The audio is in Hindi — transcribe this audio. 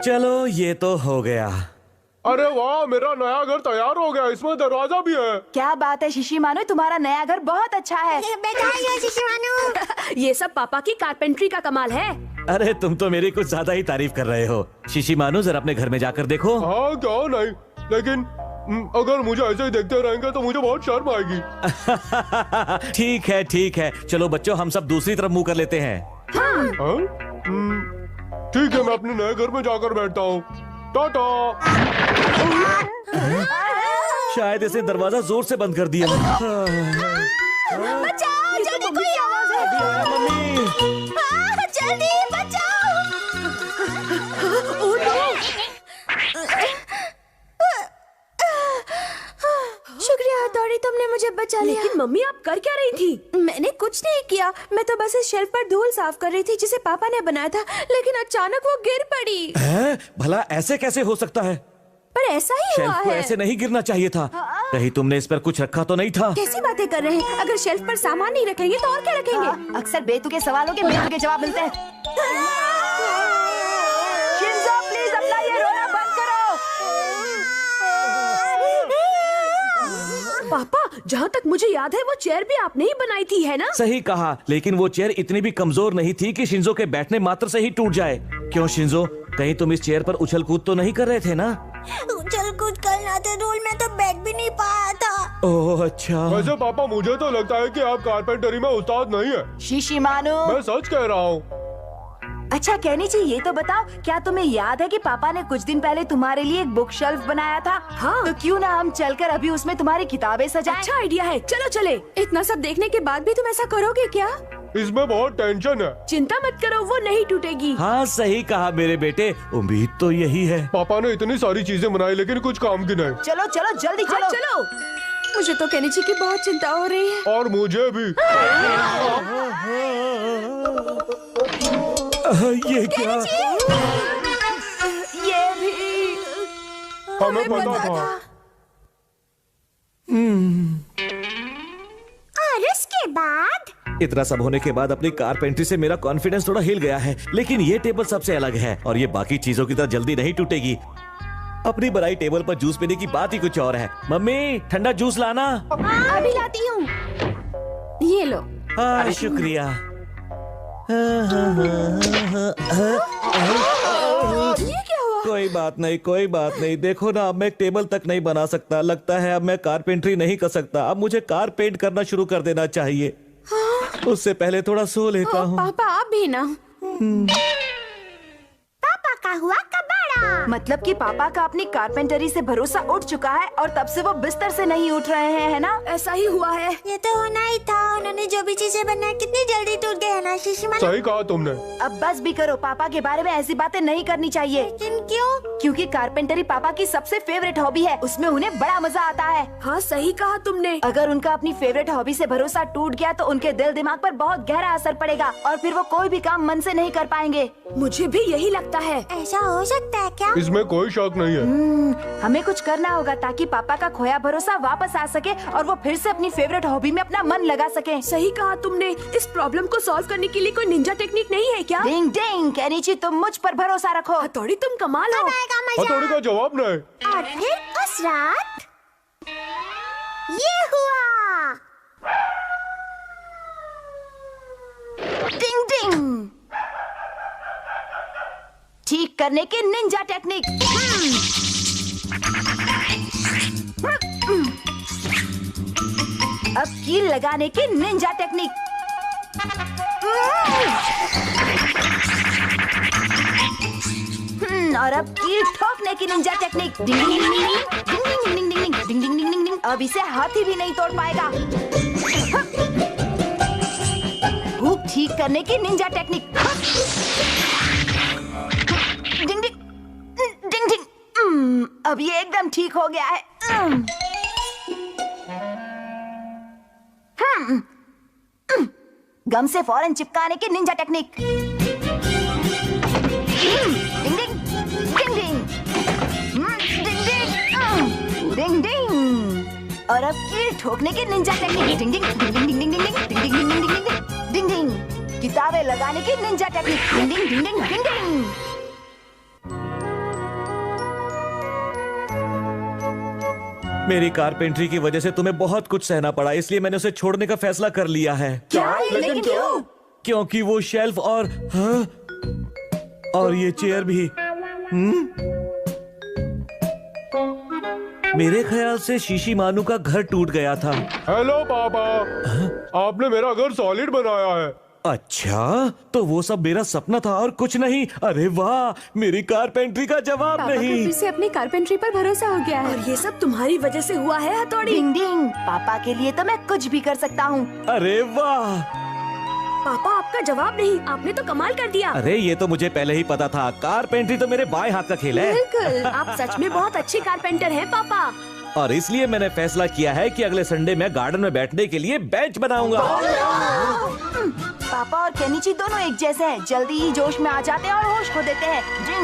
चलो ये तो हो गया। अरे वाह, मेरा नया घर तैयार हो गया, इसमें दरवाजा भी है। क्या बात है शिशिमानु, तुम्हारा नया घर बहुत अच्छा है। बधाई शिशिमानु। ये सब पापा की कारपेंट्री का कमाल है। अरे तुम तो मेरी कुछ ज्यादा ही तारीफ कर रहे हो। शिशिमानु जरा अपने घर में जाकर देखो। हाँ क्यों नहीं, लेकिन अगर मुझे ऐसे ही देखते रहेंगे तो मुझे बहुत शर्म आएगी। ठीक है, चलो बच्चों हम सब दूसरी तरफ मुंह कर लेते हैं। हाँ? ठीक है, मैं अपने नए घर में जाकर बैठता हूँ। टाटा। शायद इसने दरवाजा जोर से बंद कर दिया। बचाओ, जल्दी कोई आवाज है। मम्मी, जल्दी बचाओ। शुक्रिया हथौड़ी, तुमने मुझे बचा लिया। लेकिन मम्मी आप कर क्या रही थी? मैंने कुछ नहीं किया, मैं तो बस इस शेल्फ पर धूल साफ कर रही थी जिसे पापा ने बनाया था, लेकिन अचानक वो गिर पड़ी। हैं? भला ऐसे कैसे हो सकता है? पर ऐसा ही हुआ शेल्फ को है। ऐसे नहीं गिरना चाहिए था। कहीं तुमने इस पर कुछ रखा तो नहीं था? कैसी बातें कर रहे हैं? अगर शेल्फ पर सामान नहीं रखेंगे तो और क्या रखेंगे? अक्सर बेतुके सवालों के बेतुके जवाब मिलते हैं। शिंजो प्लीज अपना ये रोना बंद करो। पापा जहाँ तक मुझे याद है वो चेयर भी आपने ही बनाई थी, है ना? सही कहा, लेकिन वो चेयर इतनी भी कमजोर नहीं थी कि शिंजो के बैठने मात्र से ही टूट जाए। क्यों शिंजो, कहीं तुम इस चेयर पर उछल कूद तो नहीं कर रहे थे ना? उछल कूद करना था, रोल में तो बैठ भी नहीं पाया था। ओह अच्छा। वैसे पापा मुझे तो लगता है कि आप कारपेंटरी में उस्ताद नहीं है। शिशिमानु। मैं सच कह रहा हूँ। अच्छा कहनी ये तो बताओ, क्या तुम्हें याद है कि पापा ने कुछ दिन पहले तुम्हारे लिए एक बुक शेल्फ बनाया था? हाँ। तो क्यों ना हम चलकर अभी उसमें तुम्हारी किताबें सजाएं? अच्छा आइडिया है, चलो चले। इतना सब देखने के बाद भी तुम ऐसा करोगे क्या? इसमें बहुत टेंशन है। चिंता मत करो, वो नहीं टूटेगी। हाँ सही कहा मेरे बेटे, उम्मीद तो यही है। पापा ने इतनी सारी चीजें बनाई लेकिन कुछ काम की नहीं। चलो चलो जल्दी हाँ, चलो। चलो। मुझे तो केनिची की बहुत चिंता हो रही है। और मुझे भी। ये क्या? ये भी। हमें पता था। और उसके बाद इतना सब होने के बाद अपनी कारपेंट्री से मेरा कॉन्फिडेंस थोड़ा हिल गया है, लेकिन ये टेबल सबसे अलग है और ये बाकी चीजों की तरह जल्दी नहीं टूटेगी। अपनी बनाई टेबल पर जूस पीने की बात ही कुछ और है। मम्मी ठंडा जूस लाना। अभी लाती हूँ। ये लो। हाँ शुक्रिया। ये क्या हुआ? कोई बात नहीं, देखो ना अब मैं एक टेबल तक नहीं बना सकता। लगता है अब मैं कारपेंट्री नहीं कर सकता। अब मुझे कार पेंट करना शुरू कर देना चाहिए। उससे पहले थोड़ा सो लेता हूँ। पापा आप भी ना। पापा का हुआ कबाड़ा। मतलब कि पापा का अपनी कारपेंटरी से भरोसा उठ चुका है और तब से वो बिस्तर से नहीं उठ रहे हैं, है ना? ऐसा ही हुआ है। ये तो होना ही था। उन्होंने जो भी चीजें बनाई कितनी जल्दी टूट गए, है ना शिशिमानु? सही कहा तुमने। अब बस भी करो, पापा के बारे में ऐसी बातें नहीं करनी चाहिए। लेकिन क्यों? क्योंकि कारपेंटरी पापा की सबसे फेवरेट हॉबी है, उसमें उन्हें बड़ा मजा आता है। हाँ सही कहा तुमने। अगर उनका अपनी फेवरेट हॉबी से भरोसा टूट गया तो उनके दिल दिमाग पर बहुत गहरा असर पड़ेगा और फिर वो कोई भी काम मन से नहीं कर पाएंगे। मुझे भी यही लगता है। ऐसा हो सकता है क्या? इसमें कोई शक नहीं है। हमें कुछ करना होगा ताकि पापा का खोया भरोसा वापस आ सके और वो फिर से अपनी फेवरेट हॉबी में अपना मन लगा सके। सही कहा तुमने। इस प्रॉब्लम को सॉल्व करने के लिए कोई निंजा टेक्निक नहीं है क्या? डिंग डिंग, केनिची तुम मुझ पर भरोसा रखो। हथौड़ी तुम कमाल हो। आएगा मजा। हथौड़ी का जवाब नहीं। और फिर उस रात ये हुआ। डिंग डिंग, ठीक करने की निंजा टेक्निक। अब कील लगाने की निंजा टेक्निक। और अब कील ठोकने की निंजा टेक्निक। डिंग डिंग डिंग डिंग डिंग डिंग डिंग डिंग डिंग डिंग डिंग डिंग। अब इसे हाथी भी नहीं तोड़ पाएगा। हुक ठीक करने की निंजा टेक्निक। डिंग डिंग डिंग डिंग। अब ये एकदम ठीक हो गया है। गम से फौरन चिपकाने की निंजा टेक्निक। डिंग डिंग डिंग डिंग डिंग डिंग डिंग डिंग। और अब कील ठोकने की निंजा टेक्निक। डिंग डिंग डिंग डिंग डिंग डिंग डिंग डिंग डिंग डिंग डिंग डिंग डिंग डिंग। किताबें लगाने की निंजा टेक्निक। डिंग डिंग डिंग डिंग डिंग डिंग। मेरी कारपेंट्री की वजह से तुम्हें बहुत कुछ सहना पड़ा, इसलिए मैंने उसे छोड़ने का फैसला कर लिया है। क्या? लेकिन क्यों? क्योंकि वो शेल्फ और और ये चेयर भी। मेरे ख्याल से शीशी मानू का घर टूट गया था। हेलो पापा, आपने मेरा घर सॉलिड बनाया है। अच्छा, तो वो सब मेरा सपना था और कुछ नहीं। अरे वाह, मेरी कारपेंट्री का जवाब पापा को नहीं। फिर से अपनी कारपेंट्री पर भरोसा हो गया है। और ये सब तुम्हारी वजह से हुआ है हथौड़ी। डिंग डिंग। पापा के लिए तो मैं कुछ भी कर सकता हूँ। अरे वाह, पापा आपका जवाब नहीं, आपने तो कमाल कर दिया। अरे ये तो मुझे पहले ही पता था। कारपेंट्री तो मेरे बाएं हाथ का खेल है। बिल्कुल। आप सच में बहुत अच्छे कारपेंटर हैं पापा। और इसलिए मैंने फैसला किया है कि अगले संडे मैं गार्डन में बैठने के लिए बेंच बनाऊंगा। पापा और केनिची दोनों एक जैसे हैं, जल्दी ही जोश में आ जाते हैं और होश खो देते हैं। डिंग